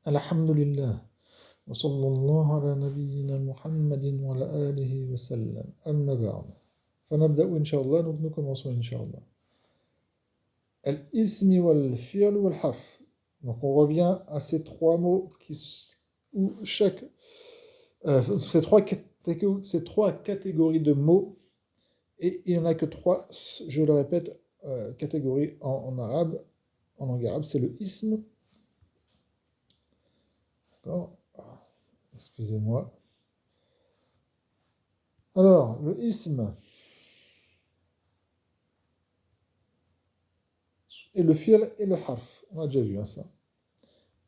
الحمد لله وصلى الله على نبينا محمد وعلى آله وسلم أما بعد فنبدأ إن شاء الله نكمل إن شاء الله الاسم والفعل والحرف. Donc on revient à ces trois mots où chaque ces trois catégories de mots, et il n'y en a que trois, je le répète, catégories en arabe, en langue arabe, c'est le ism. D'accord. Excusez-moi. Alors, le ism et le fi'l et le harf. On a déjà vu ça.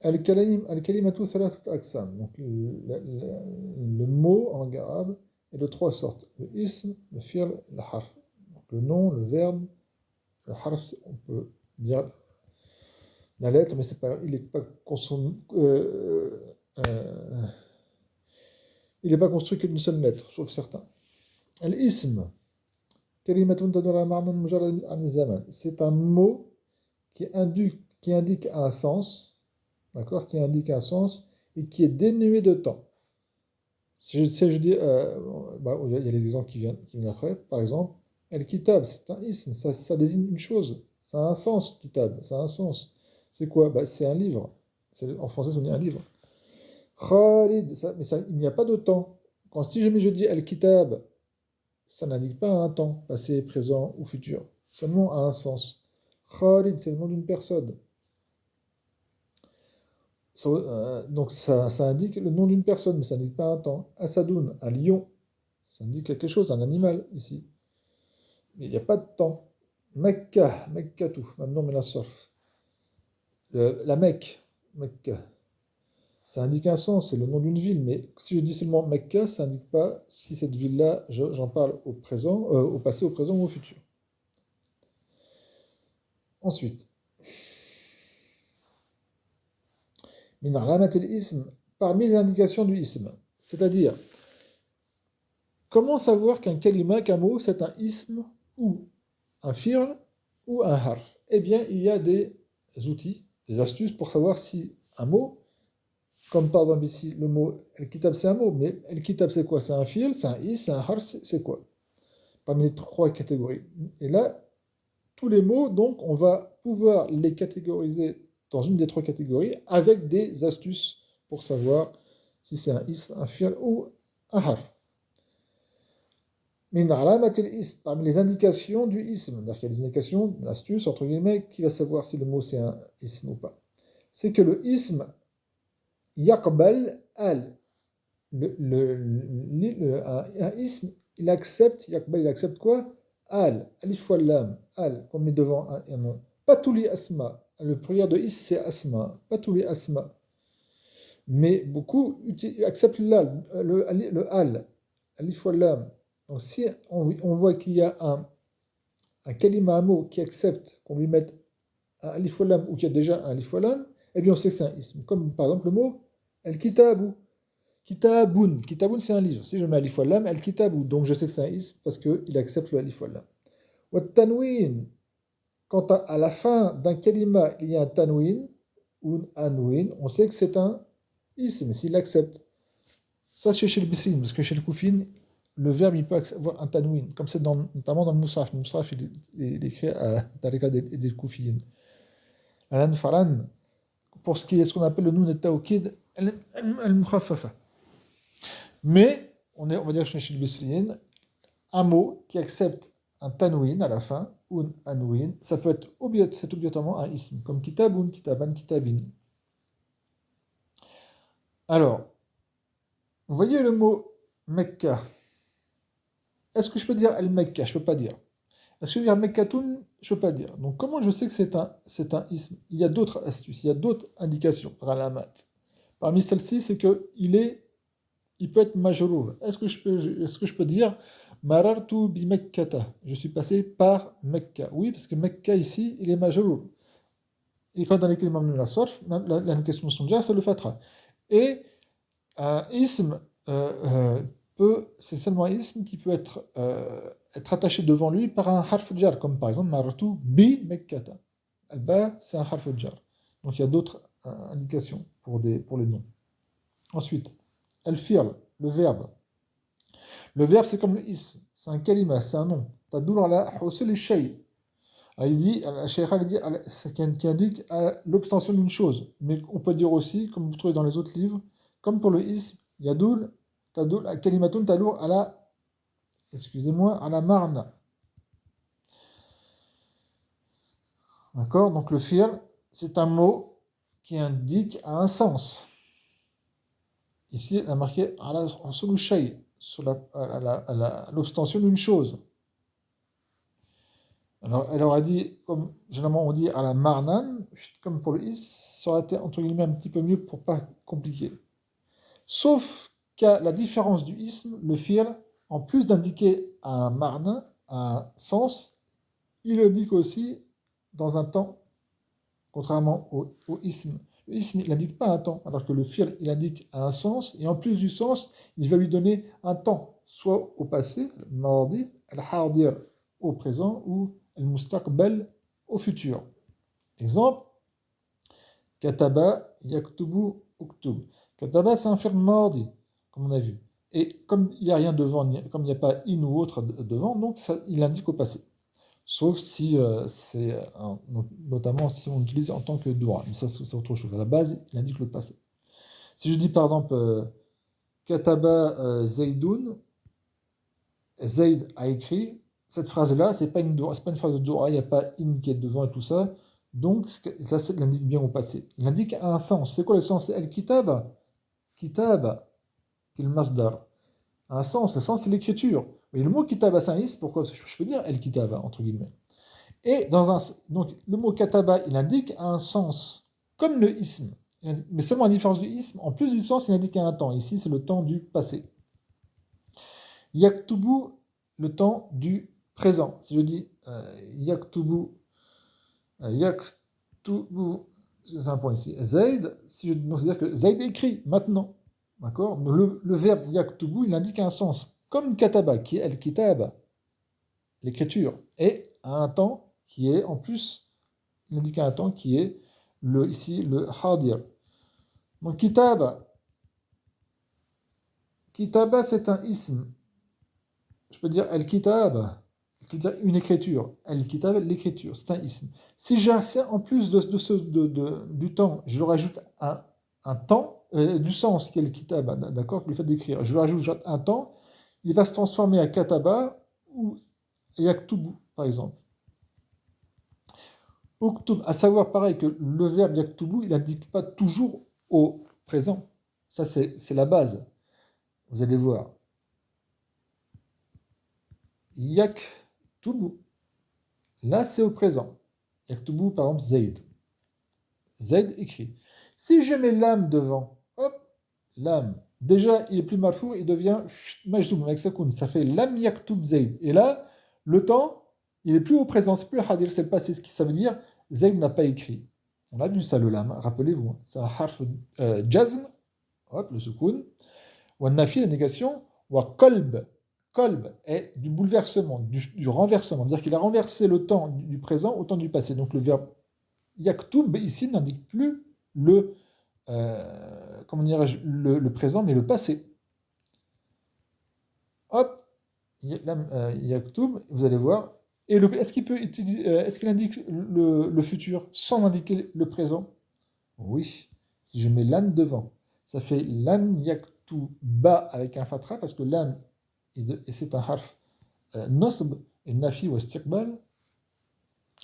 Al-kalimatu thalathat aqsam. Donc, le mot en langue arabe est de trois sortes. Le ism, le fi'l, le harf. Donc, le nom, le verbe, le harf, on peut dire la lettre, mais c'est pas, il n'est pas il n'est pas construit que d'une seule lettre, sauf certains. Al-ism, kalimatun tadullu ala ma'nan mujarrad an zaman. C'est un mot qui indique un sens, d'accord, qui indique un sens et qui est dénué de temps. Si je dis, il y a les exemples qui viennent après. Par exemple, al-kitab, c'est un ism, ça désigne une chose, ça a un sens, kitab, ça a un sens. C'est quoi? C'est un livre. En français, on dit un livre. Khalid, il n'y a pas de temps. Si jamais je dis al-kitab, ça n'indique pas un temps, passé, présent ou futur. Seulement a un sens. Khalid, c'est le nom d'une personne. Donc ça indique le nom d'une personne, mais ça n'indique pas un temps. Asadoun, un lion, ça indique quelque chose, un animal ici. Mais il n'y a pas de temps. Mecca, Meccatu, maintenant mais la surf. La Mecque, Mecca. Ça indique un sens, c'est le nom d'une ville, mais si je dis seulement Mecca, ça n'indique pas si cette ville-là, j'en parle au présent, au passé, au présent ou au futur. Ensuite, min alamat al-ism, parmi les indications du ism, c'est-à-dire, comment savoir qu'un kalima, qu'un mot, c'est un ism ou un fi'l ou un harf? Eh bien, il y a des outils, des astuces pour savoir si un mot, comme par exemple ici, le mot al-kitab, c'est un mot, mais al-kitab, c'est quoi? C'est un fi'l, c'est un is, c'est un harf, c'est quoi? Parmi les trois catégories. Et là, tous les mots, donc, on va pouvoir les catégoriser dans une des trois catégories avec des astuces pour savoir si c'est un is, un fi'l ou un harf. Min alamatil ism, parmi les indications du ism, c'est-à-dire qu'il y a des indications, une astuce, entre guillemets, qui va savoir si le mot c'est un ism ou pas. C'est que le ism, yaqbal al, un ism, il accepte, yaqbal, il accepte quoi? Al, alif wal lam, al, qu'on met devant un nom. Pas tous les asma. Le pluriel de is, c'est asma, pas tous les asma. Mais beaucoup acceptent le al, alif wal lam. Donc si on voit qu'il y a un kalima, un mot qui accepte qu'on lui mette un alif wal lam ou qu'il y a déjà un alif wal lam, eh bien on sait que c'est un ism. Comme par exemple le mot al-kitabu. Kitabun. Kitabun, c'est un livre. Si je mets alif wal lam, al-kitabu. Donc je sais que c'est un ism parce qu'il accepte le alif wal lam. Wa tanwin. Quand à la fin d'un kalima, il y a un tanwin ou un anwin, on sait que c'est un ism s'il accepte. Ça, c'est chez le Bisrin, parce que chez le Koufin, le verbe, il peut avoir un tanwin, comme c'est notamment dans le Musaf. Le Musaf, il est écrit à Tariqa des Koufin. Alan Faran, pour ce qui est ce qu'on appelle le Nun et Tawkid, al-Mukhaffafa. Mais, on va dire chez le Bisrin, un mot qui accepte un tanwin à la fin, ou un anwin, ça peut être c'est obligatoirement un ism, comme kitabun, kitaban, kitabin. Alors, vous voyez le mot Mecca. Est-ce que je peux dire al-Mecca? Je ne peux pas dire. Est-ce que je peux dire Mekkatoun? Je ne peux pas dire. Donc, comment je sais que c'est un ism? Il y a d'autres astuces, il y a d'autres indications, ralamat. Parmi celles-ci, c'est il peut être majrour. Est-ce que je peux dire Marartu bi Mekkata? Je suis passé par Mecca. Oui, parce que Mecca ici, il est majrour. Et quand dans les kalimas de la sorf, l'indication de son jar, c'est le fatra. Et un ism c'est seulement un ism qui peut être attaché devant lui par un harf jar, comme par exemple Marartu bi Mekkata. Al-ba, c'est un harf jar. Donc il y a d'autres indication pour les noms. Ensuite, al-fi'l, le verbe. Le verbe, c'est comme le ism, c'est un kalima, c'est un nom. Tadoul ala husul shay. Il dit, c'est qui indique l'obtention d'une chose. Mais on peut dire aussi, comme vous trouvez dans les autres livres, comme pour le ism, yadoul, tadoul, kalimatun tadoul ala, excusez-moi, ala marna. D'accord? Donc le fi'l, c'est un mot qui indique un sens. Ici, il a marqué ala husul shay, sur l'obtention d'une chose. Alors, elle aurait dit, comme généralement on dit à la marnan, comme pour le is, ça aurait été entre guillemets un petit peu mieux pour pas compliquer. Sauf qu'à la différence du ism, le fi'l, en plus d'indiquer un marnan, un sens, il indique aussi dans un temps, contrairement au ism. Le ism, il n'indique pas un temps, alors que le fi'l, il indique un sens, et en plus du sens, il va lui donner un temps, soit au passé, le mardi, al-hadir au présent, ou al-mustaqbal au futur. Exemple, kataba yaktubu uktub. Kataba, c'est un fi'l mardi, comme on a vu. Et comme il n'y a rien devant, comme il n'y a pas in ou autre devant, donc ça, il indique au passé. Sauf si notamment si on l'utilise en tant que doua. Mais ça, c'est autre chose. À la base, il indique le passé. Si je dis par exemple, kataba Zaidoun, Zaid a écrit, cette phrase-là, c'est pas une phrase de doua, il n'y a pas in qui est devant et tout ça. Donc, ça, ça l'indique bien au passé. Il indique un sens. C'est quoi le sens? C'est al-kitab. Kitab, qui est le masdar. Un sens. Le sens, c'est l'écriture. Et le mot kitaba, c'est un ism. Pourquoi? Je peux dire al-kitaba, entre guillemets. Et donc, le mot kataba, il indique un sens, comme le ism. Mais seulement à la différence du ism, en plus du sens, il indique un temps. Ici, c'est le temps du passé. Yaktubu, le temps du présent. Si je dis yaktubu, c'est un point ici, Zaid, si je considère que Zaid écrit maintenant, d'accord? Le verbe yaktubu, il indique un sens, comme kataba, qui est al-kitab, l'écriture, et un temps qui est, en plus, il indique un temps qui est, ici, le hadir. Donc, kitaba, c'est un ism. Je peux dire al-kitab, une écriture. Al-kitab, l'écriture, c'est un ism. Si j'ai en plus du temps, je rajoute un temps, du sens qui est le kitab, d'accord, le fait d'écrire, je rajoute un temps, il va se transformer à kataba ou yaktubu, par exemple. Uktub, à savoir pareil que le verbe yaktubu, il n'indique pas toujours au présent. Ça, c'est la base. Vous allez voir. Yaktubu. Là, c'est au présent. Yaktubu, par exemple, Zaid. Zaid écrit. Si je mets l'âme devant, hop, l'âme. Déjà, il est plus marfou, il devient majdoum avec sakoun. Ça fait lam yaktub Zaid. Et là, le temps, il est plus au présent, c'est plus le hadir, c'est le passé. Ce qui ça veut dire, Zaid n'a pas écrit. On a vu ça, le lam, rappelez-vous. Hein. C'est un harf jazm, hop, le sukoun. Ou un nafi, la négation. Ou un kolb. Kolb est du bouleversement, du renversement. C'est-à-dire qu'il a renversé le temps du présent au temps du passé. Donc le verbe yaktub, ici, n'indique plus comment dirais-je, le présent, mais le passé. Hop, yaktub, vous allez voir. Et est-ce qu'il indique le futur sans indiquer le présent? Oui. Si je mets l'an devant, ça fait lan yaktuba avec un fatra, parce que lan, et c'est un harf nasb, et nafi ou istiqbal.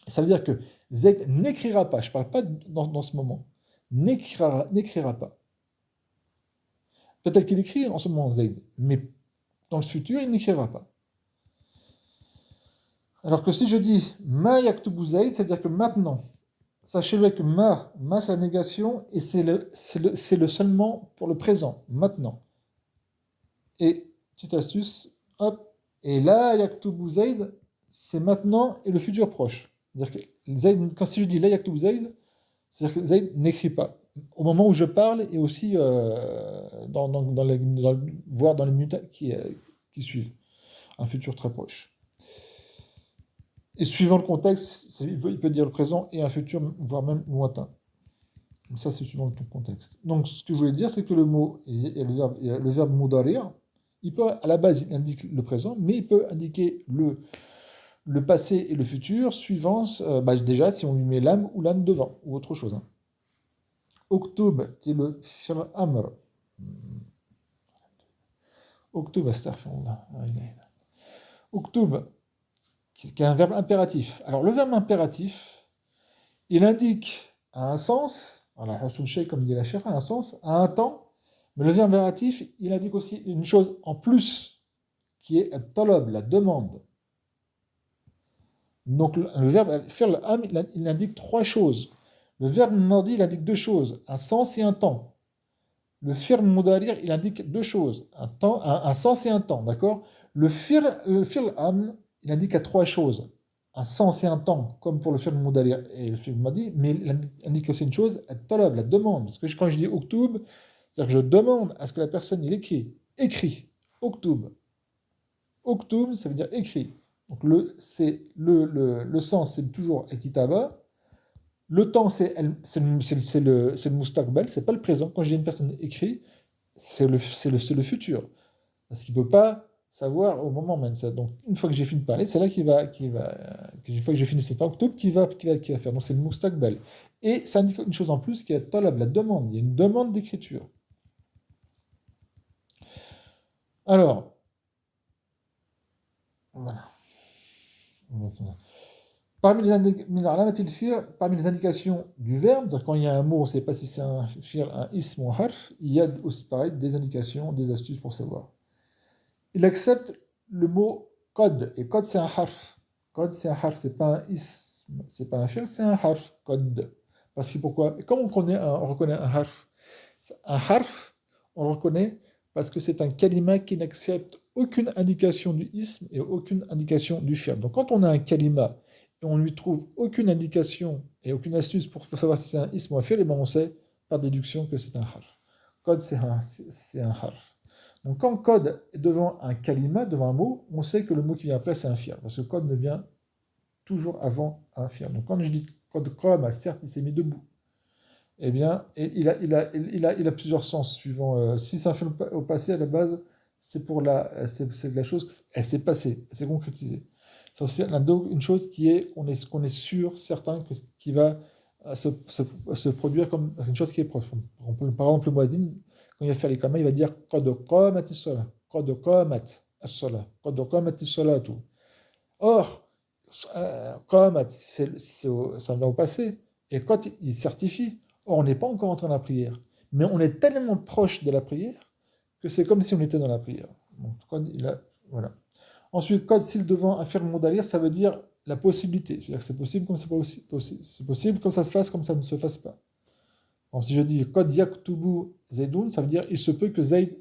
Ça veut dire que Zaid n'écrira pas, je ne parle pas dans ce moment, n'écrira pas. Peut-être qu'il écrit en ce moment Zaid, mais dans le futur, il n'écrira pas. Alors que si je dis ma yaktubu Zaid, c'est-à-dire que maintenant, sachez-le que ma c'est la négation et c'est le seulement pour le présent, maintenant. Et, petite astuce, hop, et là, yaktubu Zaid, c'est maintenant et le futur proche. C'est-à-dire que Zaid, si je dis la yaktubu Zaid, c'est-à-dire que Zaid n'écrit pas. Au moment où je parle et aussi voire dans les minutes qui suivent. Un futur très proche. Et suivant le contexte, il peut dire le présent et un futur, voire même lointain. Ça, c'est suivant ton contexte. Donc, ce que je voulais dire, c'est que le mot et le verbe mudari', il peut, à la base, il indique le présent, mais il peut indiquer le passé et le futur, suivant, déjà, si on lui met l'âme ou l'âne devant, ou autre chose. Hein. Oktub, qui est le fi'l amr. Oktub, astaghfirullah. Oktub, qui est un verbe impératif. Alors, le verbe impératif, il indique à un sens, voilà, hasun shay, comme dit la chère, à un sens, à un temps, mais le verbe impératif, il indique aussi une chose en plus, qui est talab, la demande. Donc, le verbe faire le am, il indique trois choses. Le verbe madi, il indique deux choses, un sens et un temps. Le fi'l mudarir, il indique deux choses, un sens et un temps, d'accord. Le fi'l am, il indique à trois choses, un sens et un temps, comme pour le fi'l mudarir et le fi'l madi, mais il indique aussi une chose, talab, la demande. Parce que quand je dis oktub, c'est-à-dire que je demande à ce que la personne, il écrit, oktub. Oktub, ça veut dire écrit. Donc le sens, c'est toujours ekitaba. Le temps, c'est le mustaqbal, c'est pas le présent. Quand je dis une personne écrit, c'est le futur. Parce qu'il ne peut pas savoir au moment même. Ça. Donc, une fois que j'ai fini de parler, c'est là une fois que j'ai fini, c'est pas octobre qui va faire. Donc, c'est le mustaqbal. Et ça indique une chose en plus qui est talab, la demande. Il y a une demande d'écriture. Alors, voilà. Parmi les indications du verbe, c'est-à-dire quand il y a un mot, on ne sait pas si c'est un fi'l, un ism ou un harf, il y a aussi pareil des indications, des astuces pour savoir. Il accepte le mot code, et code c'est un harf. Code c'est un harf, c'est pas un ism, c'est pas un fi'l, c'est un harf, code. Parce que pourquoi? Et comment on reconnaît un harf? Un harf, on le reconnaît parce que c'est un kalima qui n'accepte aucune indication du ism et aucune indication du fi'l. Donc quand on a un kalima et on lui trouve aucune indication et aucune astuce pour savoir si c'est un ism ou un fi'l, et ben on sait par déduction que c'est un harf. Code c'est un harf. Donc quand code est devant un kalima, devant un mot, on sait que le mot qui vient après c'est un fi'l, parce que code ne vient toujours avant un fi'l. Donc quand je dis code qama, certes il s'est mis debout, eh bien, il a plusieurs sens suivant. Si c'est un fi'l au passé, à la base, c'est la chose, elle s'est passée, elle s'est concrétisée. C'est aussi une chose qu'on est sûr, certain, qui va se produire comme une chose qui est proche. Par exemple, le muaddin, quand il va faire les kamas, il va dire qad qamat as-salah, qad qamat as-salah, qad qamat as-salatu. Or, qamat, ça vient au passé, et quand il certifie, or on n'est pas encore entré dans la prière, mais on est tellement proche de la prière que c'est comme si on était dans la prière. Donc, voilà. Ensuite, code s'il devant un fi'l mudarir, ça veut dire la possibilité. C'est-à-dire que c'est possible comme c'est pas aussi possible. C'est possible comme ça se fasse, comme ça ne se fasse pas. Donc, si je dis code yaktubu Zaidoun, ça veut dire il se peut que Zaid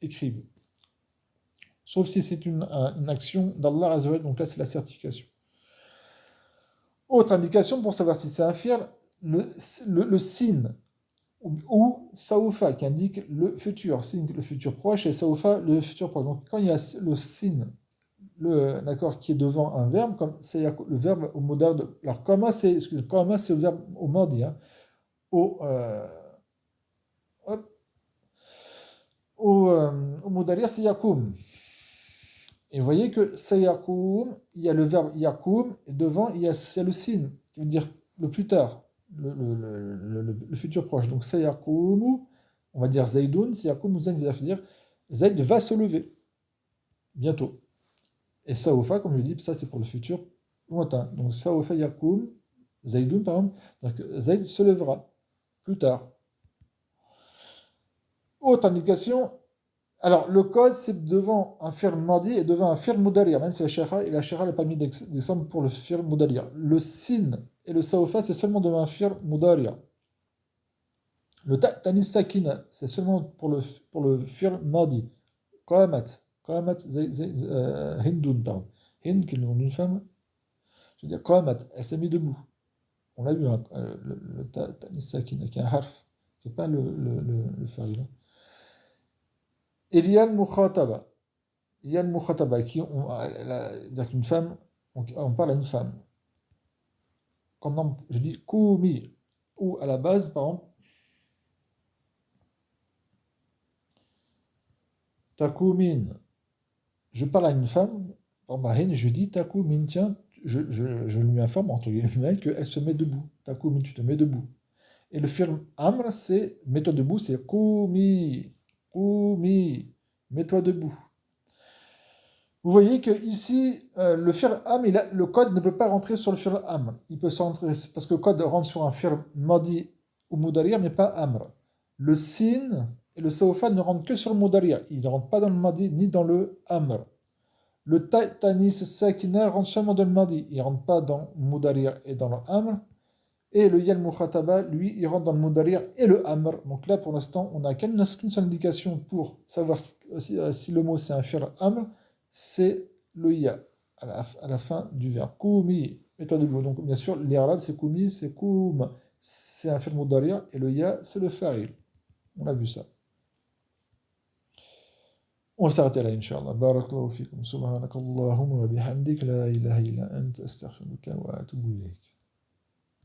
écrive. Sauf si c'est une action d'Allah Azzawajal, donc là c'est la certification. Autre indication pour savoir si c'est un fi'l, le sin ou saoufa qui indique le futur. Sin, le futur proche, et saoufa, le futur proche. Donc quand il y a le sin, d'accord, qui est devant un verbe, comme c'est le verbe au modal de. Alors, kama, c'est le verbe au madi, hein, au, hop, au modalir, c'est yakoum. Et vous voyez que sayakoum, il y a le verbe yakoum, et devant, il y a le sin, qui veut dire le plus tard, le futur proche. Donc, sayakoum, on va dire zaïdoun, sayakoum, zaïd veut dire zaïd va se lever, bientôt. Et saoufa, comme je dis, ça c'est pour le futur lointain. Donc saoufa yakoum, zaïdoun par exemple, donc zaïd se lèvera plus tard. Autre indication, alors le code c'est devant un fi'l madi et devant un fi'l mudarir, même si la shara n'a pas mis d'exemple pour le fi'l mudarir. Le sin et le saoufa c'est seulement devant un fi'l mudarir. Le tanis sakina c'est seulement pour le fi'l madi. Qamat, qamat hindun, pardon. Hind qui est le nom d'une femme. Je veux dire, qamat, elle s'est mise debout. On l'a vu, hein, le tanis sakina, qui est un harf, qui n'est pas le faril. Elian mukhataba. Elian mukhataba, c'est-à-dire qu'une femme, on parle à une femme. Quand je dis koumi, ou à la base, par exemple, Takumin. Je parle à une femme, par Mahin, je dis Takumin, tiens, je lui informe entre guillemets qu'elle se met debout. Takumin, tu te mets debout. Et le firme Amr, c'est mets-toi debout, c'est Koumi, Koumi, mets-toi debout. Vous voyez que ici, le firme Amr, le code ne peut pas rentrer sur le firme Amr. Il peut s'entrer, parce que le code rentre sur un firme Madi ou Moudaria, mais pas Amr. Le Sin et le Saofa ne rentrent que sur le Moudaria. Ils ne rentrent pas dans le Madi ni dans le Amr. Le Tanis Sakina rentre seulement dans le Madi. Il ne rentre pas dans le Moudaria et dans le Amr. Et le Yal Mukhataba, lui, il rentre dans le Moudaria et le Amr. Donc là, pour l'instant, on n'a qu'une seule indication pour savoir si le mot c'est un fi'l Amr, c'est le Ya, à la fin du verbe. Koumi, mets-toi debout. Donc bien sûr, l'Irab, c'est Koumi, c'est Koum. C'est un fi'l Moudaria et le Ya, c'est le Fa'il. On a vu ça. On s'arrête là, Inch'Allah. Barakallahu fikum. Subhanakallahumma wa bihamdik. La ilaha illa anta astaghfiruka wa atubu ilayk.